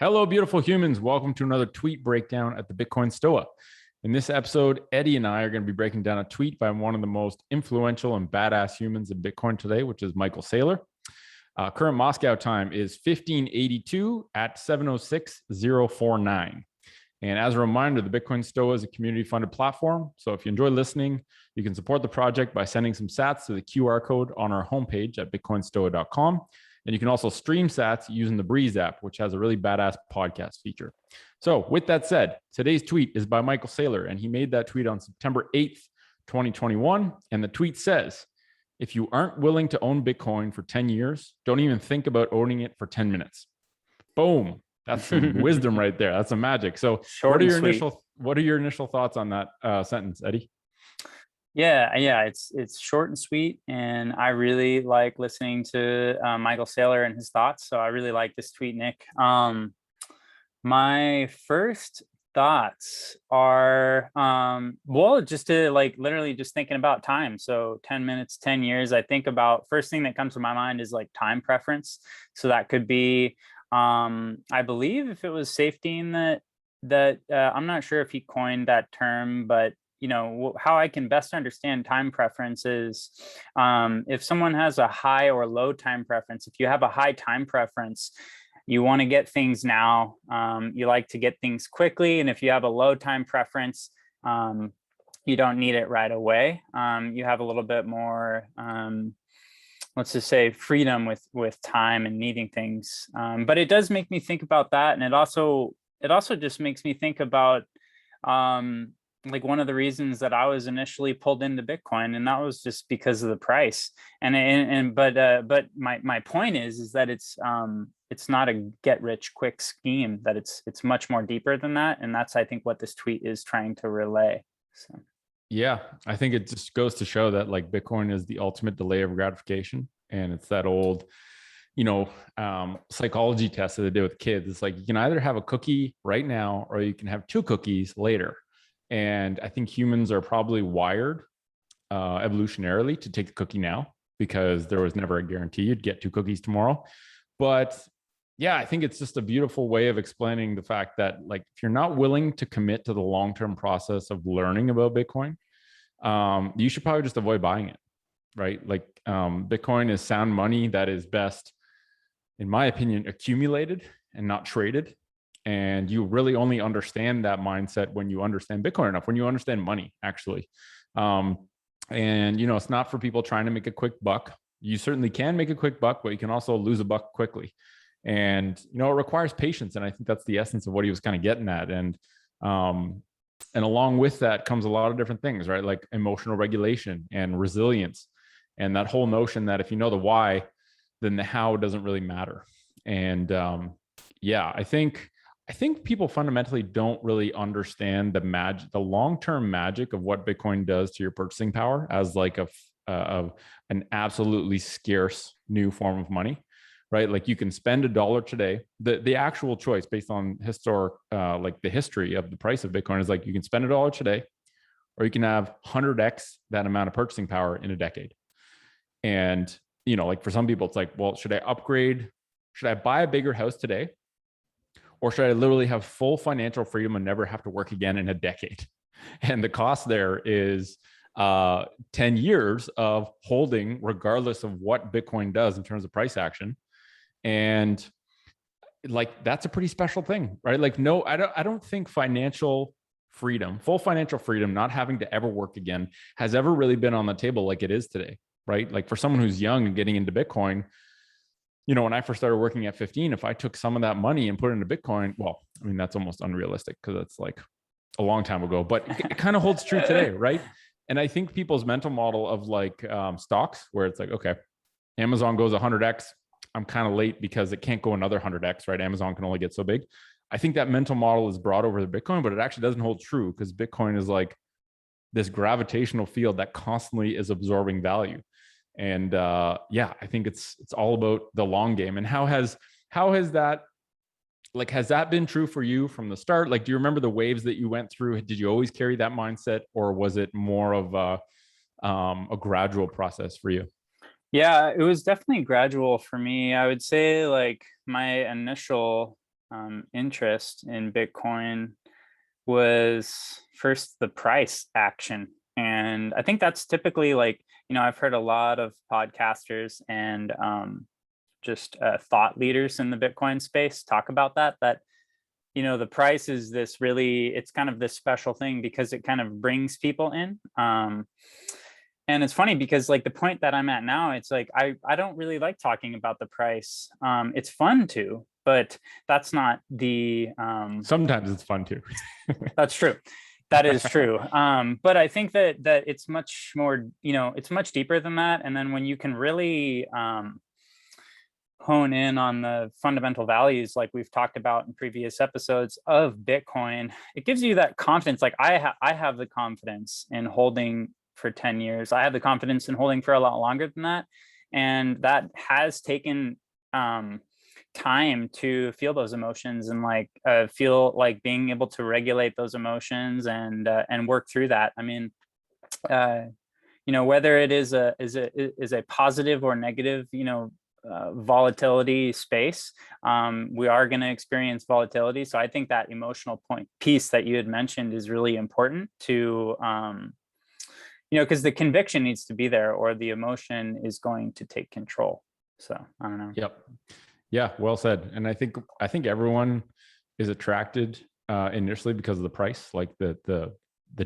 Hello, beautiful humans. Welcome to another tweet breakdown at the Bitcoin Stoa. In this episode, Eddie and I are going to be breaking down a tweet by one of the most influential and badass humans in Bitcoin today, which is Michael Saylor. Current Moscow time is 1582 at 7:06:049. And as a reminder, the Bitcoin Stoa is a community-funded platform. So if you enjoy listening, you can support the project by sending some sats to the QR code on our homepage at bitcoinstoa.com. And you can also stream sats using the Breeze app, which has a really badass podcast feature. So with that said, today's tweet is by Michael Saylor, and he made that tweet on September 8th, 2021. And the tweet says, if you aren't willing to own Bitcoin for 10 years, don't even think about owning it for 10 minutes. Boom. That's some wisdom right there. That's some magic. So what are your initial thoughts on that sentence, Eddie? Yeah, it's short and sweet, and I really like listening to Michael Saylor and his thoughts. So I really like this tweet, Nick. My first thoughts are just to literally just thinking about time. So 10 minutes, 10 years. I think about first thing that comes to my mind is like time preference. So that could be I believe if it was Saifedean that I'm not sure if he coined that term, but you know, how I can best understand time preference is if someone has a high or low time preference. If you have a high time preference, you want to get things now. You like to get things quickly. And if you have a low time preference, you don't need it right away. You have a little bit more, let's just say, freedom with time and needing things. But it does make me think about that. And it also just makes me think about like one of the reasons that I was initially pulled into Bitcoin, and that was just because of the price. But my point is that it's not a get rich quick scheme, that it's much more deeper than that. And that's, I think, what this tweet is trying to relay. So yeah, I think it just goes to show that like Bitcoin is the ultimate delay of gratification. And it's that old, psychology test that they did with kids. It's like, you can either have a cookie right now, or you can have two cookies later. And I think humans are probably wired evolutionarily to take the cookie now, because there was never a guarantee you'd get two cookies tomorrow. But yeah, I think it's just a beautiful way of explaining the fact that like, if you're not willing to commit to the long-term process of learning about Bitcoin, you should probably just avoid buying it, right? Like Bitcoin is sound money that is best, in my opinion, accumulated and not traded. And you really only understand that mindset when you understand Bitcoin enough, when you understand money, actually. And, it's not for people trying to make a quick buck. You certainly can make a quick buck, but you can also lose a buck quickly. And, it requires patience. And I think that's the essence of what he was kind of getting at. And along with that comes a lot of different things, right? Like emotional regulation and resilience. And that whole notion that if you know the why, then the how doesn't really matter. And I think people fundamentally don't really understand the long-term magic of what Bitcoin does to your purchasing power as like an absolutely scarce new form of money, right? Like you can spend $1 today. The actual choice based on historic, like the history of the price of Bitcoin is like, you can spend $1 today, or you can have 100x that amount of purchasing power in a decade. And, like for some people, it's like, well, should I upgrade? Should I buy a bigger house today? Or should I literally have full financial freedom and never have to work again in a decade? And the cost there is 10 years of holding, regardless of what Bitcoin does in terms of price action. And like, that's a pretty special thing, right? Like, no, I don't think financial freedom, full financial freedom, not having to ever work again, has ever really been on the table like it is today, right? Like for someone who's young and getting into Bitcoin, when I first started working at 15, if I took some of that money and put it into Bitcoin, well, I mean, that's almost unrealistic because that's like a long time ago, but it kind of holds true today, right? And I think people's mental model of like stocks, where it's like, okay, Amazon goes 100x, I'm kind of late because it can't go another 100x, right? Amazon can only get so big. I think that mental model is brought over to Bitcoin, but it actually doesn't hold true, because Bitcoin is like this gravitational field that constantly is absorbing value. And I think it's all about the long game. And how has that, like, has that been true for you from the start? Like, do you remember the waves that you went through? Did you always carry that mindset, or was it more of a gradual process for you? Yeah, it was definitely gradual for me. I would say like my initial interest in Bitcoin was first the price action. And I think that's typically like, I've heard a lot of podcasters and just thought leaders in the Bitcoin space talk about that the price is this really, it's kind of this special thing because it kind of brings people in. And it's funny because like the point that I'm at now, it's like I don't really like talking about the price. It's fun to, but that's not the Sometimes it's fun too. that's true. That is true. But I think that it's much more, it's much deeper than that. And then when you can really hone in on the fundamental values like we've talked about in previous episodes of Bitcoin, it gives you that confidence. Like I have the confidence in holding for 10 years. I have the confidence in holding for a lot longer than that. And that has taken time to feel those emotions and like feel like being able to regulate those emotions and work through that. I mean, whether it is a positive or negative, volatility space, we are going to experience volatility. So I think that emotional piece that you had mentioned is really important to because the conviction needs to be there or the emotion is going to take control. So I don't know. Yep. Yeah, well said. And I think everyone is attracted initially because of the price, like the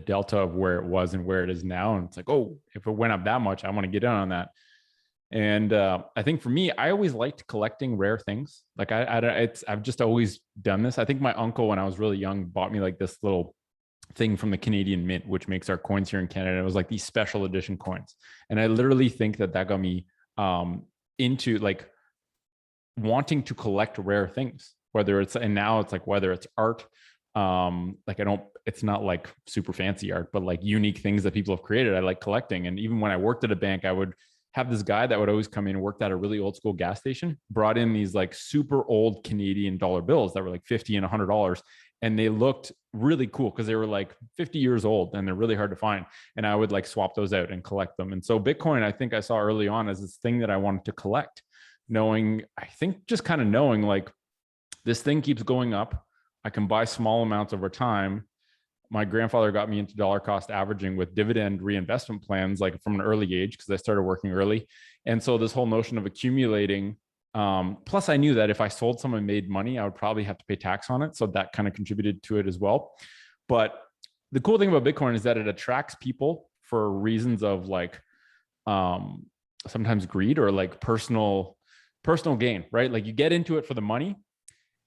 delta of where it was and where it is now. And it's like, oh, if it went up that much, I want to get in on that. And I think for me, I always liked collecting rare things. Like I've just always done this. I think my uncle, when I was really young, bought me like this little thing from the Canadian Mint, which makes our coins here in Canada. It was like these special edition coins. And I literally think that got me into like wanting to collect rare things, whether it's art. It's not like super fancy art, but like unique things that people have created. I like collecting. And even when I worked at a bank, I would have this guy that would always come in and worked at a really old school gas station, brought in these like super old Canadian dollar bills that were like $50 and $100. And they looked really cool because they were like 50 years old and they're really hard to find. And I would like swap those out and collect them. And so Bitcoin, I think I saw early on as this thing that I wanted to collect, knowing like this thing keeps going up. I can buy small amounts over time. My grandfather got me into dollar cost averaging with dividend reinvestment plans, like from an early age, because I started working early. And so this whole notion of accumulating, plus I knew that if I sold some and made money, I would probably have to pay tax on it. So that kind of contributed to it as well. But the cool thing about Bitcoin is that it attracts people for reasons of like sometimes greed or like personal gain, right? Like you get into it for the money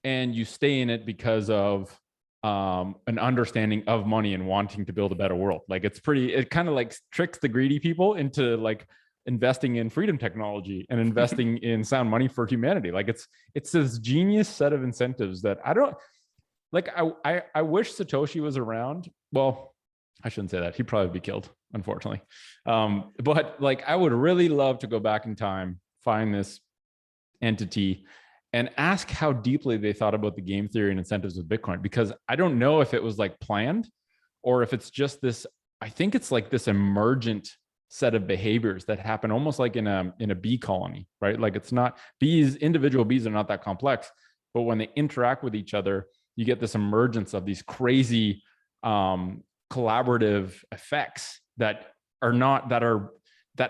and you stay in it because of an understanding of money and wanting to build a better world. Like it kind of like tricks the greedy people into like investing in freedom technology and investing in sound money for humanity. Like it's this genius set of incentives that I don't like. I wish Satoshi was around. Well, I shouldn't say that. He'd probably be killed, unfortunately. But like, I would really love to go back in time, find this entity and ask how deeply they thought about the game theory and incentives of Bitcoin, because I don't know if it was like planned or if it's just this, I think it's like this emergent set of behaviors that happen almost like in a bee colony, right? Like it's not individual bees are not that complex, but when they interact with each other, you get this emergence of these crazy collaborative effects that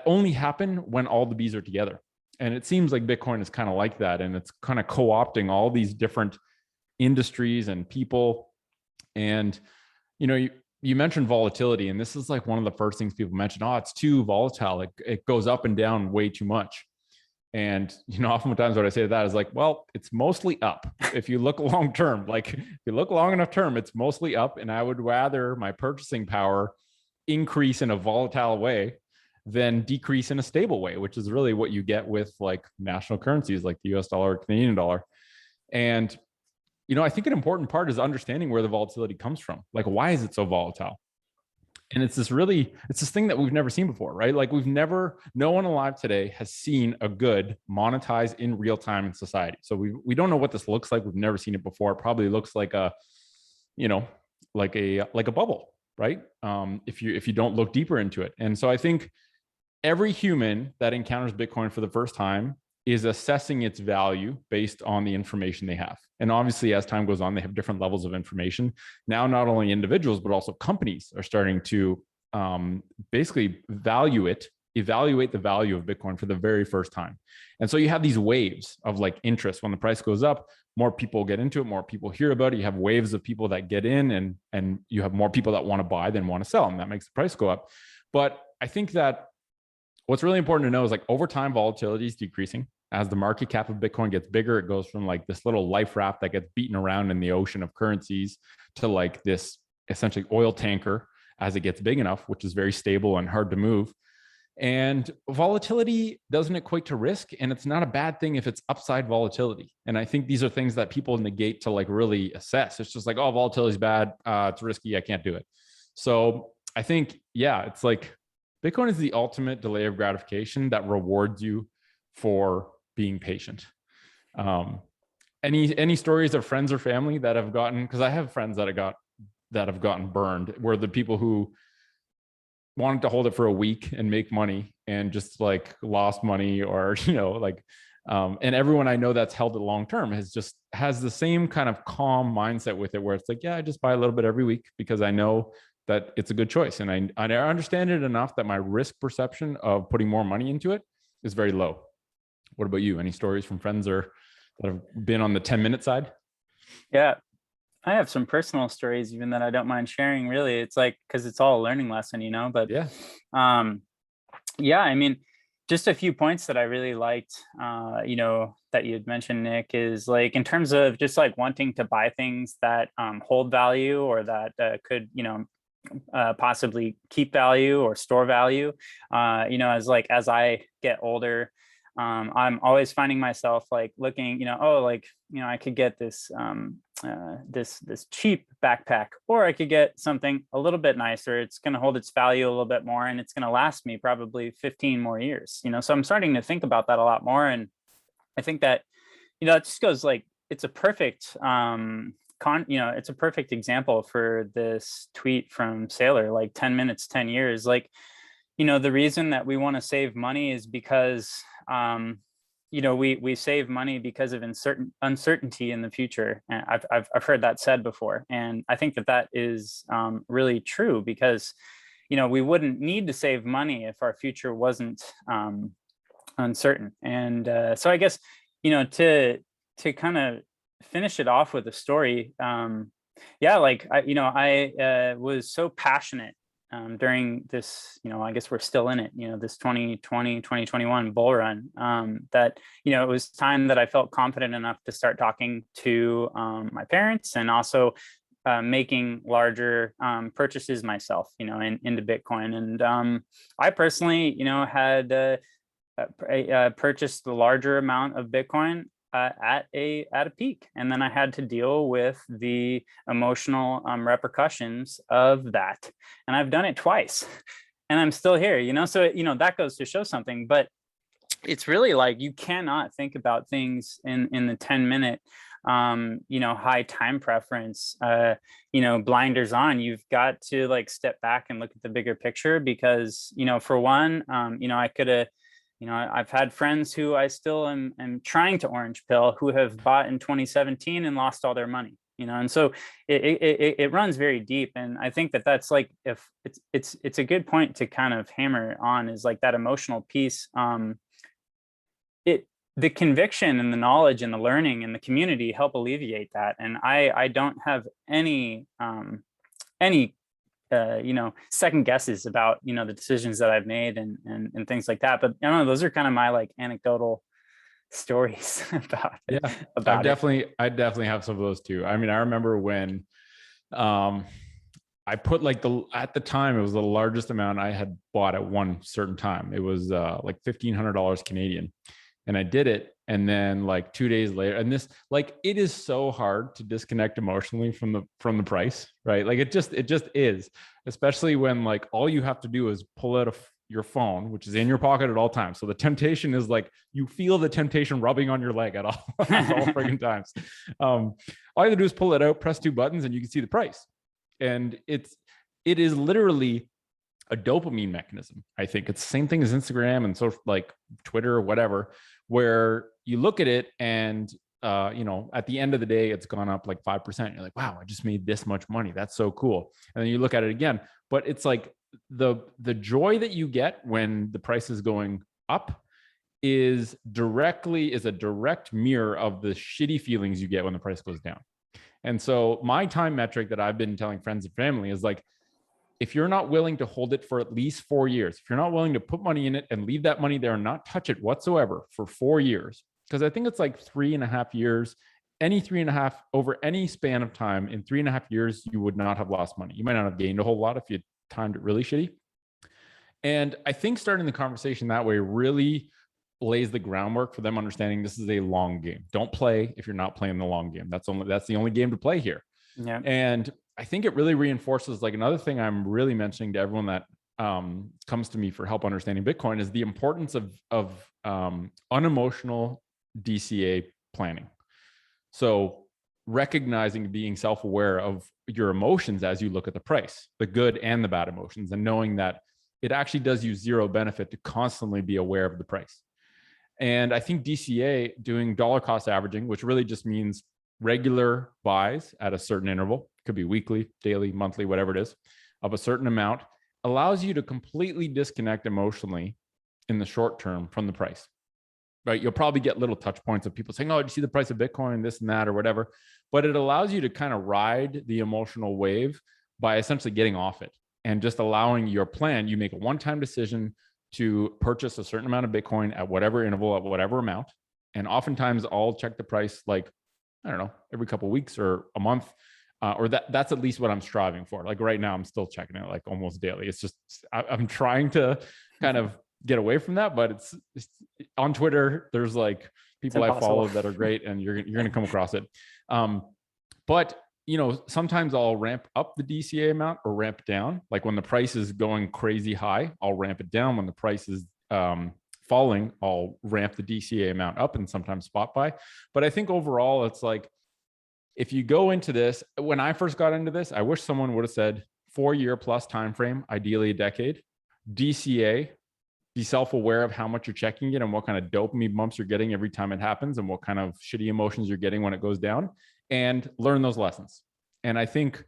only happen when all the bees are together. And it seems like Bitcoin is kind of like that. And it's kind of co-opting all these different industries and people. And, you mentioned volatility, and this is like one of the first things people mention. Oh, it's too volatile. It goes up and down way too much. And, oftentimes what I say to that is like, well, it's mostly up. If you look long term, like if you look long enough term, it's mostly up. And I would rather my purchasing power increase in a volatile way than decrease in a stable way, which is really what you get with like national currencies like the US dollar or Canadian dollar. And, I think an important part is understanding where the volatility comes from. Like, why is it so volatile? And it's this thing that we've never seen before, right? Like no one alive today has seen a good monetize in real time in society. So we don't know what this looks like. We've never seen it before. It probably looks like a bubble, right? If you don't look deeper into it. And so I think every human that encounters Bitcoin for the first time is assessing its value based on the information they have. And obviously, as time goes on, they have different levels of information. Now, not only individuals, but also companies are starting to basically evaluate the value of Bitcoin for the very first time. And so you have these waves of like interest. When the price goes up, more people get into it, more people hear about it. You have waves of people that get in, and you have more people that want to buy than want to sell, and that makes the price go up. But I think that what's really important to know is like over time, volatility is decreasing. As the market cap of Bitcoin gets bigger, it goes from like this little life raft that gets beaten around in the ocean of currencies to like this essentially oil tanker as it gets big enough, which is very stable and hard to move. And volatility doesn't equate to risk, and it's not a bad thing if it's upside volatility. And I think these are things that people negate to like really assess. It's just like, oh, volatility is bad. It's risky. I can't do it. So I think, yeah, it's like Bitcoin is the ultimate delay of gratification that rewards you for being patient. Any stories of friends or family that have gotten, because I have friends that have gotten burned, where the people who wanted to hold it for a week and make money and just like lost money, or and everyone I know that's held it long term has the same kind of calm mindset with it, where it's like, yeah, I just buy a little bit every week because I know that it's a good choice, and I understand it enough that my risk perception of putting more money into it is very low. What about you? Any stories from friends or that have been on the 10-minute side? Yeah, I have some personal stories even that I don't mind sharing, really. It's like, because it's all a learning lesson, but Yeah. yeah, I mean, just a few points that I really liked, that you had mentioned, Nick, is like in terms of just like wanting to buy things that hold value, or that could, possibly keep value or store value. As I get older, I'm always finding myself like looking, I could get this this cheap backpack, or I could get something a little bit nicer. It's going to hold its value a little bit more, and it's going to last me probably 15 more years. So I'm starting to think about that a lot more, and I think that it just goes like, it's a perfect it's a perfect example for this tweet from Saylor, like 10 minutes, 10 years. Like, the reason that we want to save money is because, we save money because of uncertainty in the future. And I've heard that said before. And I think that is really true, because, we wouldn't need to save money if our future wasn't uncertain. And so I guess, to kind of finish it off with a story. I was so passionate during this, I guess we're still in it, this 2020, 2021 bull run, that, it was time that I felt confident enough to start talking to my parents, and also making larger purchases myself, into Bitcoin. And I personally, had purchased the larger amount of Bitcoin at a peak, and then I had to deal with the emotional repercussions of that. And I've done it twice, and I'm still here. So that goes to show something. But it's really like, you cannot think about things in the 10-minute high time preference, blinders on. You've got to like step back and look at the bigger picture, because for one, I could have, I've had friends who I still am trying to orange pill, who have bought in 2017 and lost all their money, and so it runs very deep. And I think that that's like, if it's a good point to kind of hammer on, is like that emotional piece. The conviction and the knowledge and the learning and the community help alleviate that. And I don't have any second guesses about, the decisions that I've made and things like that. But those are kind of my like anecdotal stories about it. Yeah, I definitely have some of those too. I mean, I remember when I put like at the time, it was the largest amount I had bought at one certain time. It was like $1,500 Canadian. And I did it. And then like 2 days later, and this, like, it is so hard to disconnect emotionally from the price, right? Like it just is, especially when like all you have to do is pull out your phone, which is in your pocket at all times. So the temptation is like, you feel the temptation rubbing on your leg at all friggin' times. All you have to do is pull it out, press two buttons, and you can see the price. And it is literally a dopamine mechanism. I think it's the same thing as Instagram and so like Twitter or whatever, where you look at it and at the end of the day, it's gone up like 5%. You're like, wow, I just made this much money. That's so cool. And then you look at it again, but it's like the joy that you get when the price is going up is a direct mirror of the shitty feelings you get when the price goes down. And so my time metric that I've been telling friends and family is like, if you're not willing to hold it for at least 4 years, if you're not willing to put money in it and leave that money there and not touch it whatsoever for 4 years, because I think it's like 3.5 years, any 3.5 over any span of time in 3.5 years, you would not have lost money. You might not have gained a whole lot if you timed it really shitty. And I think starting the conversation that way really lays the groundwork for them understanding this is a long game. Don't play if you're not playing the long game. That's the only game to play here. Yeah. And I think it really reinforces, like, another thing I'm really mentioning to everyone that comes to me for help understanding Bitcoin is the importance of unemotional DCA planning. So recognizing, being self-aware of your emotions as you look at the price, the good and the bad emotions, and knowing that it actually does you zero benefit to constantly be aware of the price. And I think DCA, doing dollar cost averaging, which really just means regular buys at a certain interval, could be weekly, daily, monthly, whatever it is, of a certain amount, allows you to completely disconnect emotionally in the short term from the price. Right? You'll probably get little touch points of people saying, oh, did you see the price of Bitcoin, this and that, or whatever. But it allows you to kind of ride the emotional wave by essentially getting off it and just allowing your plan. You make a one-time decision to purchase a certain amount of Bitcoin at whatever interval, at whatever amount. And oftentimes I'll check the price, like, I don't know, every couple of weeks or a month, or that's at least what I'm striving for. Like right now, I'm still checking it like almost daily. It's just, I'm trying to kind of get away from that, but it's on Twitter. There's like people I follow that are great, and you're going to come across it. But sometimes I'll ramp up the DCA amount or ramp down. Like when the price is going crazy high, I'll ramp it down. When the price is falling, I'll ramp the DCA amount up and sometimes spot buy. But I think overall, it's like, if you go into this, when I first got into this, I wish someone would have said 4-year plus time frame, ideally a decade, DCA, be self-aware of how much you're checking it and what kind of dopamine bumps you're getting every time it happens and what kind of shitty emotions you're getting when it goes down, and learn those lessons. And I think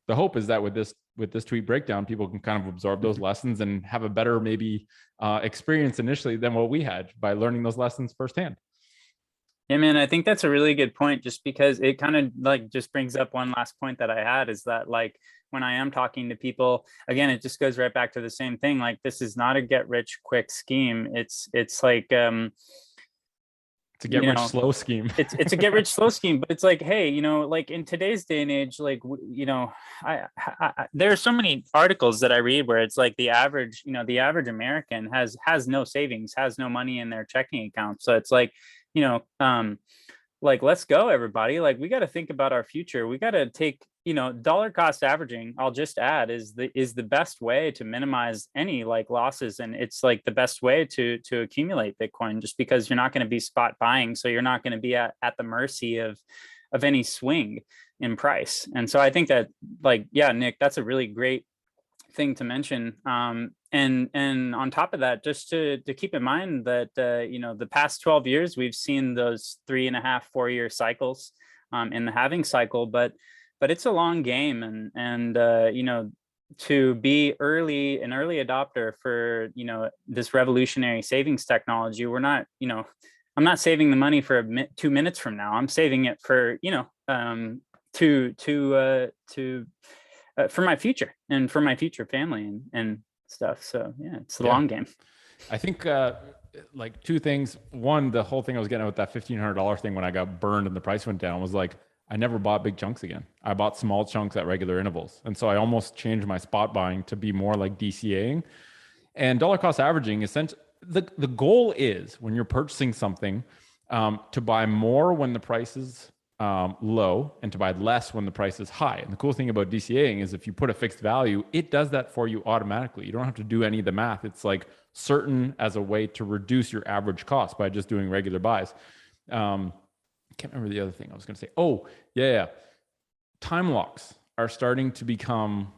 the hope is that with this tweet breakdown, people can kind of absorb those lessons and have a better maybe experience initially than what we had by learning those lessons firsthand. Yeah, man, I think that's a really good point, just because it kind of like just brings up one last point that I had, is that like when I am talking to people, again, it just goes right back to the same thing. Like, this is not a get rich quick scheme. It's like it's a get rich slow scheme. it's a get rich slow scheme, but it's like, hey, like in today's day and age, like, I there are so many articles that I read where it's like the average American has no savings, has no money in their checking account. So it's like, like, let's go, everybody. Like, we got to think about our future. We got to take, dollar cost averaging, I'll just add, is the best way to minimize any like losses. And it's like the best way to accumulate Bitcoin, just because you're not going to be spot buying. So you're not going to be at the mercy of any swing in price. And so I think that, like, yeah, Nick, that's a really great thing to mention. And on top of that, just to keep in mind that, the past 12 years, we've seen those 3.5, 4-year cycles in the halving cycle, but it's a long game. And to be an early adopter for, this revolutionary savings technology, we're not, I'm not saving the money for 2 minutes from now. I'm saving it for, for my future and for my future family and stuff. So yeah, it's the long game. I think like two things. One, the whole thing I was getting with that $1,500 thing when I got burned and the price went down was like, I never bought big chunks again. I bought small chunks at regular intervals. And so I almost changed my spot buying to be more like DCAing. And dollar cost averaging, essentially, the goal is, when you're purchasing something, to buy more when the price is low and to buy less when the price is high. And the cool thing about DCAing is if you put a fixed value, it does that for you automatically. You don't have to do any of the math. It's like certain as a way to reduce your average cost by just doing regular buys. I can't remember the other thing I was going to say. Oh, yeah. Time locks are starting to become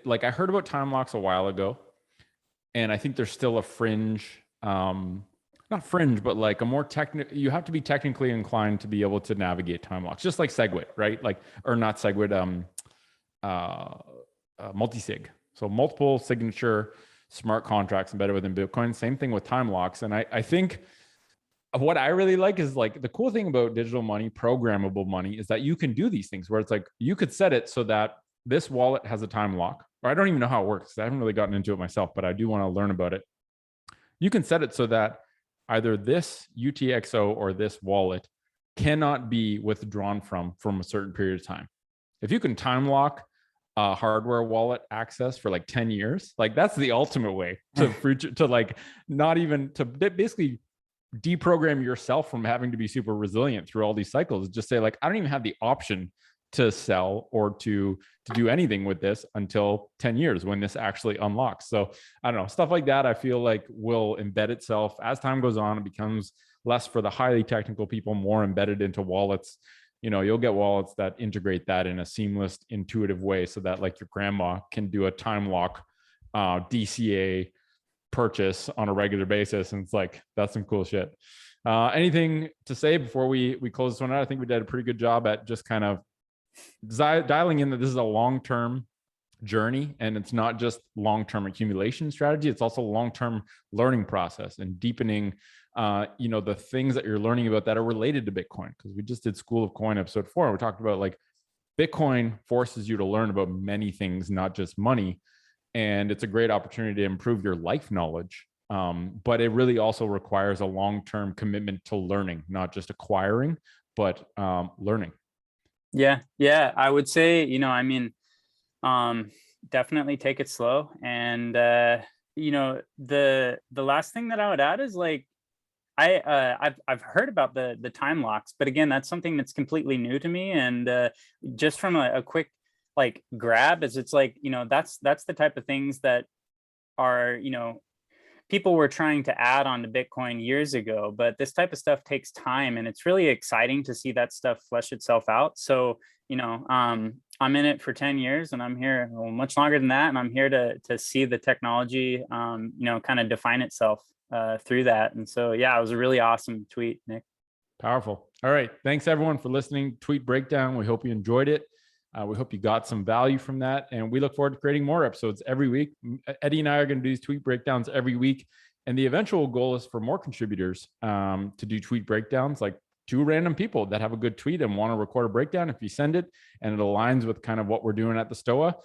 like, I heard about time locks a while ago. And I think there's still a fringe, not fringe, but like a more technical, you have to be technically inclined to be able to navigate time locks, just like SegWit, right? Like, or not SegWit, multi-sig. So multiple signature smart contracts embedded within Bitcoin. Same thing with time locks. And I think what I really like is like the cool thing about digital money, programmable money, is that you can do these things where it's like you could set it so that this wallet has a time lock. Or I don't even know how it works. I haven't really gotten into it myself, but I do want to learn about it. You can set it so that either this UTXO or this wallet cannot be withdrawn from a certain period of time. If you can time lock hardware wallet access for like 10 years, like that's the ultimate way to like not even to basically deprogram yourself from having to be super resilient through all these cycles. Just say like, I don't even have the option to sell or to do anything with this until 10 years when this actually unlocks. So I don't know, stuff like that I feel like will embed itself as time goes on. It becomes less for the highly technical people, more embedded into wallets. You know, you'll get wallets that integrate that in a seamless, intuitive way so that like your grandma can do a time lock DCA purchase on a regular basis. And it's like, that's some cool shit. Anything to say before we close this one out? I think we did a pretty good job at just kind of dialing in that this is a long-term journey, and it's not just long-term accumulation strategy. It's also a long-term learning process and deepening, the things that you're learning about that are related to Bitcoin. Because we just did School of Coin episode 4, and we talked about like Bitcoin forces you to learn about many things, not just money. And it's a great opportunity to improve your life knowledge. But it really also requires a long-term commitment to learning, not just acquiring, but learning. Yeah, I would say, definitely take it slow. And the last thing that I would add is like, I've heard about the time locks, but again, that's something that's completely new to me. And just from a quick like grab, is it's like, that's the type of things that are, people were trying to add on to Bitcoin years ago, but this type of stuff takes time, and it's really exciting to see that stuff flesh itself out. So, I'm in it for 10 years, and I'm here much longer than that. And I'm here to see the technology, kind of define itself through that. And so, yeah, it was a really awesome tweet, Nick. Powerful. All right. Thanks everyone for listening. Tweet Breakdown. We hope you enjoyed it. We hope you got some value from that. And we look forward to creating more episodes every week. Eddie and I are going to do these tweet breakdowns every week. And the eventual goal is for more contributors to do tweet breakdowns, like 2 random people that have a good tweet and want to record a breakdown. If you send it and it aligns with kind of what we're doing at the Stoa,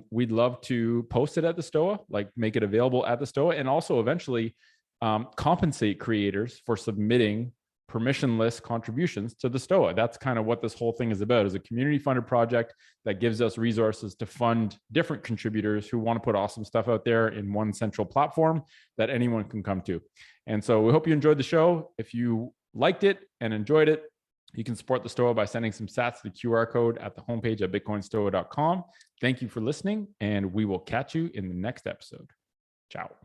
we'd love to post it at the Stoa, like make it available at the Stoa, and also eventually compensate creators for submitting permissionless contributions to the Stoa. That's kind of what this whole thing is about, is a community funded project that gives us resources to fund different contributors who want to put awesome stuff out there in one central platform that anyone can come to. And so we hope you enjoyed the show. If you liked it and enjoyed it, you can support the Stoa by sending some sats to the QR code at the homepage at bitcoinstoa.com. Thank you for listening, and we will catch you in the next episode. Ciao.